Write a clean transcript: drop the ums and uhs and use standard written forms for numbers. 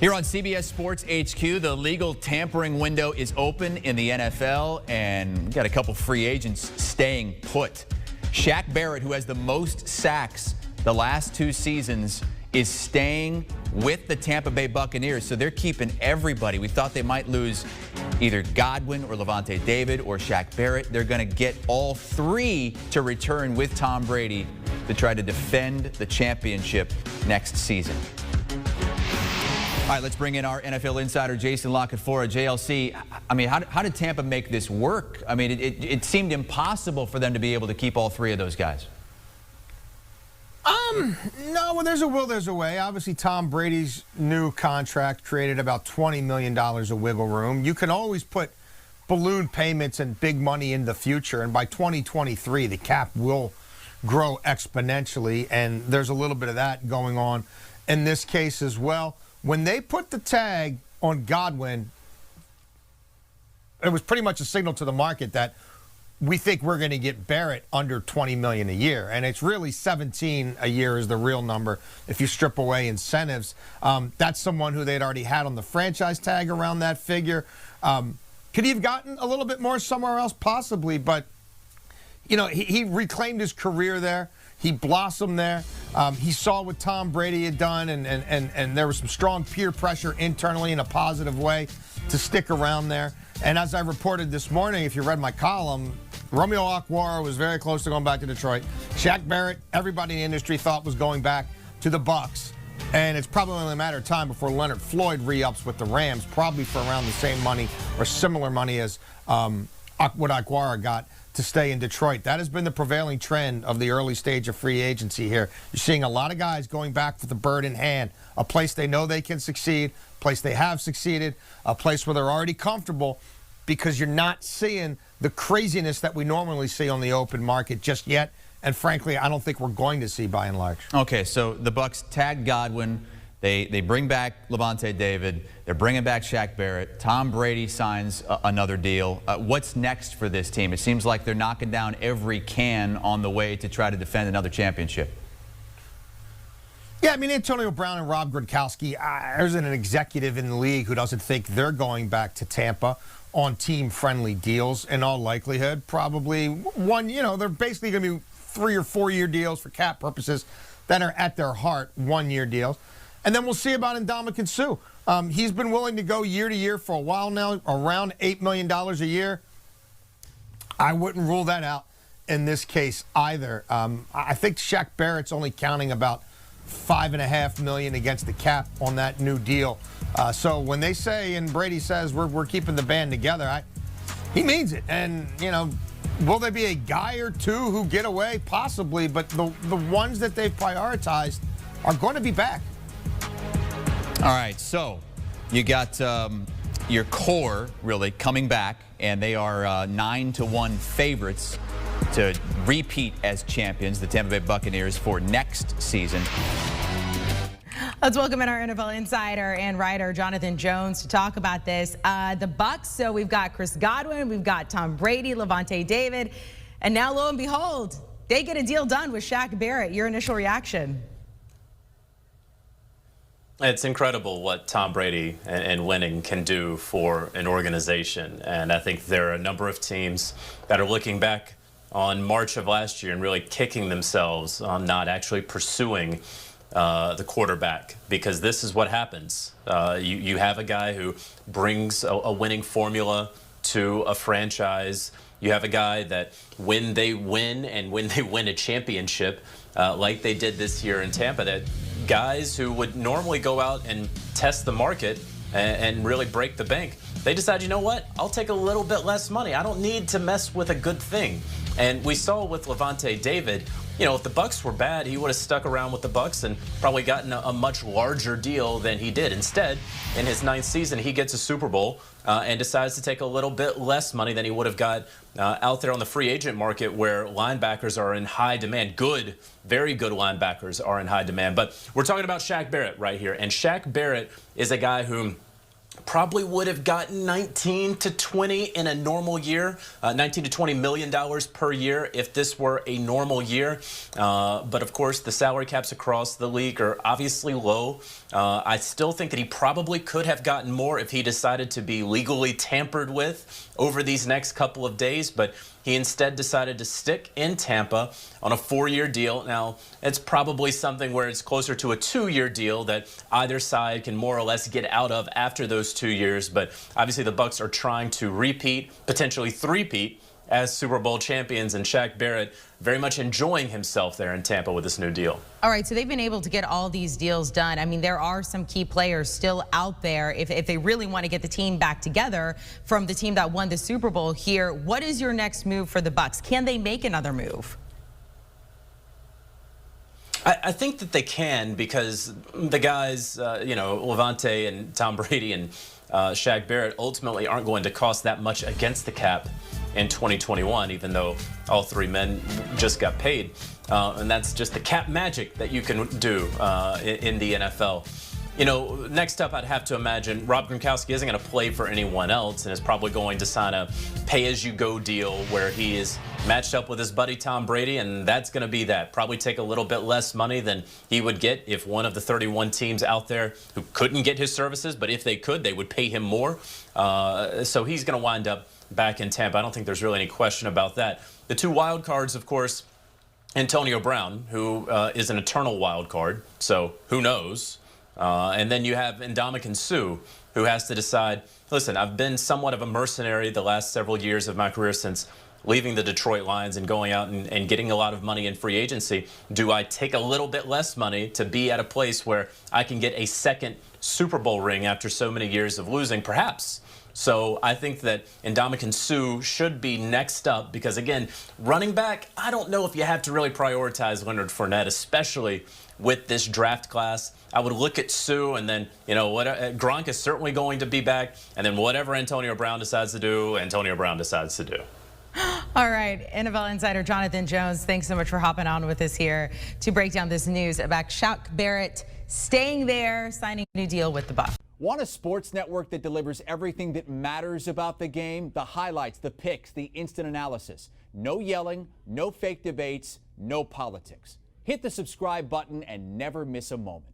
Here on CBS Sports HQ, the legal tampering window is open in the NFL, and we've got a couple free agents staying put. Shaq Barrett, who has the most sacks the last 2 seasons, is staying with the Tampa Bay Buccaneers, so they're keeping everybody. We thought they might lose either Godwin or Levante David or Shaq Barrett. They're going to get all 3 to return with Tom Brady to try to defend the championship next season. All right, let's bring in our NFL insider, Jason Canfora. JLC, I mean, how did Tampa make this work? I mean, it seemed impossible for them to be able to keep all 3 of those guys. No, when there's a will, there's a way. Obviously, Tom Brady's new contract created about $20 million of wiggle room. You can always put balloon payments and big money in the future, and by 2023, the cap will grow exponentially, and there's a little bit of that going on in this case as well. When they put the tag on Godwin, it was pretty much a signal to the market that we think we're going to get Barrett under $20 million a year. And it's really 17 a year is the real number if you strip away incentives. That's someone who they'd already had on the franchise tag around that figure. Could he have gotten a little bit more somewhere else? Possibly. But, you know, he reclaimed his career there. He blossomed there. He saw what Tom Brady had done, and there was some strong peer pressure internally in a positive way to stick around there. And as I reported this morning, if you read my column, Romeo Okwara was very close to going back to Detroit. Shaq Barrett, everybody in the industry thought was going back to the Bucs. And it's probably only a matter of time before Leonard Floyd re-ups with the Rams, probably for around the same money or similar money as what Okwara got to stay in Detroit. That has been the prevailing trend of the early stage of free agency here. You're seeing a lot of guys going back with the bird in hand, a place they know they can succeed, a place they have succeeded, a place where they're already comfortable, because you're not seeing the craziness that we normally see on the open market just yet. And frankly, I don't think we're going to see by and large. Okay, so the Bucs tagged Godwin. They bring back Levante David. They're bringing back Shaq Barrett. Tom Brady signs another deal. What's next for this team? It seems like they're knocking down every can on the way to try to defend another championship. Yeah, I mean, Antonio Brown and Rob Gronkowski, there's an executive in the league who doesn't think they're going back to Tampa on team-friendly deals in all likelihood. Probably one, you know, they're basically going to be 3 or 4 year deals for cap purposes that are at their heart 1-year deals. And then we'll see about Ndamukong Suh. He's been willing to go year to year for a while now, around $8 million a year. I wouldn't rule that out in this case either. I think Shaq Barrett's only counting about $5.5 million against the cap on that new deal. So when they say, and Brady says, we're keeping the band together, he means it. And, you know, will there be a guy or 2 who get away? Possibly, but the ones that they've prioritized are going to be back. All right, so you got your core really coming back, and they are 9-1 favorites to repeat as champions, the Tampa Bay Buccaneers, for next season. Let's welcome in our NFL insider and writer, Jonathan Jones, to talk about this. The Bucs, so we've got Chris Godwin, we've got Tom Brady, Levante David, and now, lo and behold, they get a deal done with Shaq Barrett. Your initial reaction? It's incredible what Tom Brady and winning can do for an organization. And I think there are a number of teams that are looking back on March of last year and really kicking themselves on not actually pursuing the quarterback, because this is what happens. You have a guy who brings a winning formula to a franchise. You have a guy that when they win and when they win a championship, like they did this year in Tampa, that guys who would normally go out and test the market and really break the bank, they decide, you know what, I'll take a little bit less money. I don't need to mess with a good thing. And we saw with Levante David, you know, if the Bucs were bad, he would have stuck around with the Bucs and probably gotten a much larger deal than he did. Instead, in his 9th season, he gets a Super Bowl and decides to take a little bit less money than he would have got out there on the free agent market, where linebackers are in high demand. Good, very good linebackers are in high demand. But we're talking about Shaq Barrett right here. And Shaq Barrett is a guy whom probably would have gotten 19 to 20 in a normal year, 19 to 20 million dollars per year if this were a normal year. But of course, the salary caps across the league are obviously low. I still think that he probably could have gotten more if he decided to be legally tampered with over these next couple of days, but he instead decided to stick in Tampa on a 4-year deal. Now, it's probably something where it's closer to a 2-year deal that either side can more or less get out of after those 2 years. But obviously the Bucs are trying to repeat, potentially three-peat, as Super Bowl champions, and Shaq Barrett very much enjoying himself there in Tampa with this new deal. All right, so they've been able to get all these deals done. I mean, there are some key players still out there if they really want to get the team back together from the team that won the Super Bowl here. What is your next move for the Bucs? Can they make another move? I think that they can, because the guys, Levante and Tom Brady and Shaq Barrett ultimately aren't going to cost that much against the cap in 2021, even though all three men just got paid. And that's just the cap magic that you can do in the NFL. You know, next up, I'd have to imagine Rob Gronkowski isn't going to play for anyone else and is probably going to sign a pay-as-you-go deal where he is matched up with his buddy Tom Brady, and that's going to be that. Probably take a little bit less money than he would get if one of the 31 teams out there who couldn't get his services, but if they could, they would pay him more. So he's going to wind up back in Tampa. I don't think there's really any question about that. The two wild cards, of course, Antonio Brown, who is an eternal wild card, so who knows? And then you have Ndamukong Suh, who has to decide, listen, I've been somewhat of a mercenary the last several years of my career since leaving the Detroit Lions and going out and getting a lot of money in free agency. Do I take a little bit less money to be at a place where I can get a second Super Bowl ring after so many years of losing? Perhaps. So I think that Ndamukong Suh should be next up because, again, running back, I don't know if you have to really prioritize Leonard Fournette, especially with this draft class. I would look at Suh and then, Gronk is certainly going to be back. And then whatever Antonio Brown decides to do, Antonio Brown decides to do. All right, NFL insider Jonathan Jones, thanks so much for hopping on with us here to break down this news about Shaq Barrett staying there, signing a new deal with the Bucs. Want a sports network that delivers everything that matters about the game? The highlights, the picks, the instant analysis. No yelling, no fake debates, no politics. Hit the subscribe button and never miss a moment.